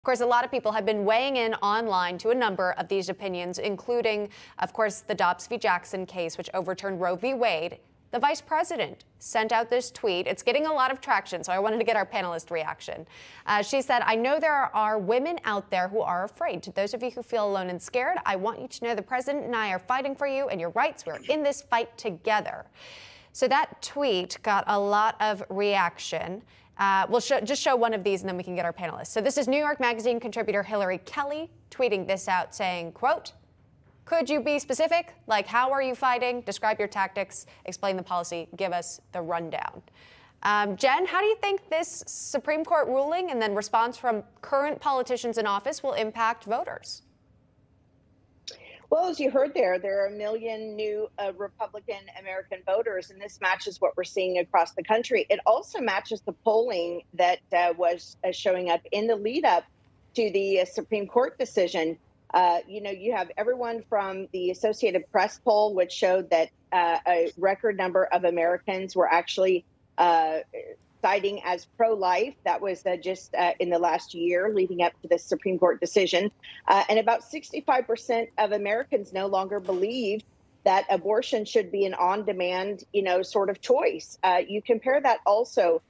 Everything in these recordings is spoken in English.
Of course, a lot of people have been weighing in online to a number of these opinions, including, of course, the Dobbs v. Jackson case, which overturned Roe v. Wade. The vice president sent out this tweet. It's getting a lot of traction, so I wanted to get our panelist reaction. She said, "I know there are women out there who are afraid. To those of you who feel alone and scared, I want you to know the president and I are fighting for you and your rights. We're in this fight together." So that tweet got a lot of reaction. We'll just show one of these and then we can get our panelists. So this is New York Magazine contributor Hillary Kelly tweeting this out saying, quote, "Could you be specific? Like, how are you fighting? Describe your tactics, explain the policy, give us the rundown." Jen, how do you think this Supreme Court ruling and then response from current politicians in office will impact voters? Well, as you heard there are a million new Republican American voters, and this matches what we're seeing across the country. It also matches the polling that was showing up in the lead up to the Supreme Court decision. You have everyone from the Associated Press poll, which showed that a record number of Americans were actually citing as pro-life. That was just in the last year leading up to the Supreme Court decision. And about 65% of Americans no longer believe that abortion should be an on-demand, sort of choice. You compare that also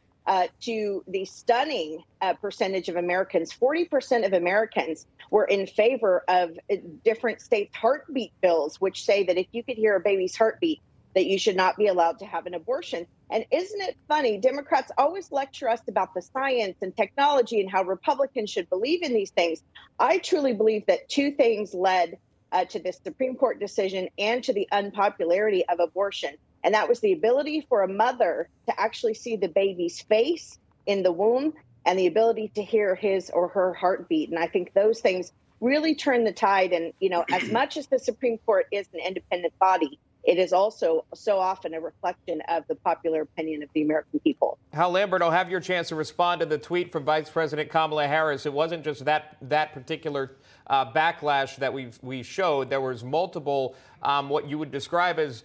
to the stunning percentage of Americans. 40% of Americans were in favor of different states' heartbeat bills, which say that if you could hear a baby's heartbeat, that you should not be allowed to have an abortion. And isn't it funny? Democrats always lecture us about the science and technology and how Republicans should believe in these things. I truly believe that two things led to this Supreme Court decision and to the unpopularity of abortion. And that was the ability for a mother to actually see the baby's face in the womb and the ability to hear his or her heartbeat. And I think those things really turn the tide. And, as much as the Supreme Court is an independent body, it is also so often a reflection of the popular opinion of the American people. Hal Lambert, I'll have your chance to respond to the tweet from Vice President Kamala Harris. It wasn't just that particular backlash that we showed. There was multiple what you would describe as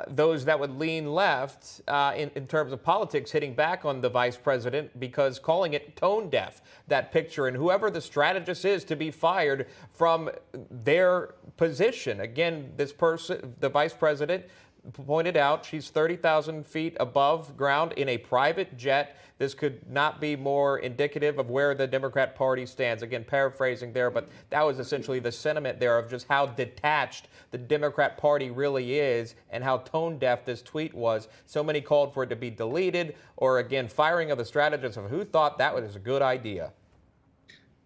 those that would lean left in terms of politics hitting back on the vice president because calling it tone deaf, that picture, and whoever the strategist is to be fired from their position. Again, this person, the vice president, pointed out she's 30,000 feet above ground in a private jet. This could not be more indicative of where the Democrat Party stands. Again, paraphrasing there, but that was essentially the sentiment there of just how detached the Democrat Party really is and how tone deaf this tweet was. So many called for it to be deleted, or again, firing of the strategist of who thought that was a good idea.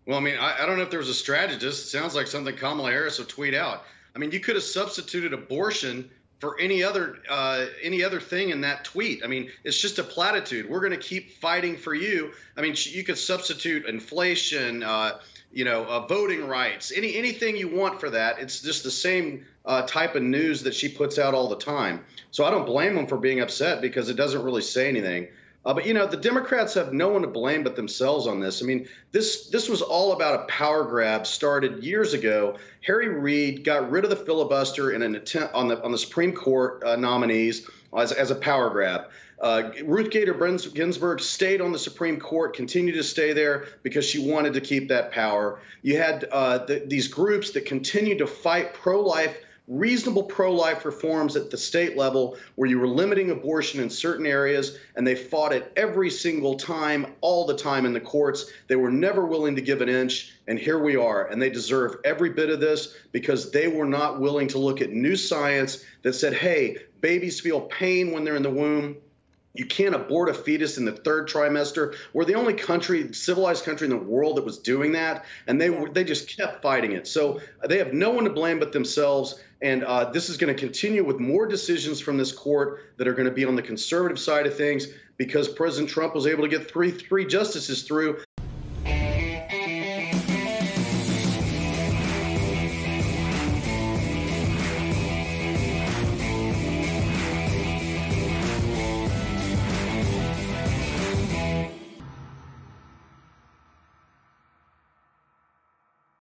Well, I mean, I don't know if there was a strategist. It sounds like something Kamala Harris would tweet out. I mean, you could have substituted abortion for any other thing in that tweet. I mean, it's just a platitude. We're going to keep fighting for you. I mean, you could substitute inflation, voting rights, anything you want for that. It's just the same type of news that she puts out all the time. So I don't blame them for being upset because it doesn't really say anything. But, the Democrats have no one to blame but themselves on this. I mean, this was all about a power grab started years ago. Harry Reid got rid of the filibuster in an attempt on the Supreme Court nominees as a power grab. Ruth Bader Ginsburg stayed on the Supreme Court, continued to stay there because she wanted to keep that power. You had these groups that continued to fight reasonable pro-life reforms at the state level where you were limiting abortion in certain areas, and they fought it every single time, all the time in the courts. They were never willing to give an inch, and here we are. And they deserve every bit of this because they were not willing to look at new science that said, hey, babies feel pain when they're in the womb. You can't abort a fetus in the third trimester. We're the only civilized country in the world that was doing that, and they just kept fighting it. So they have no one to blame but themselves, and this is going to continue with more decisions from this court that are going to be on the conservative side of things because President Trump was able to get three justices through.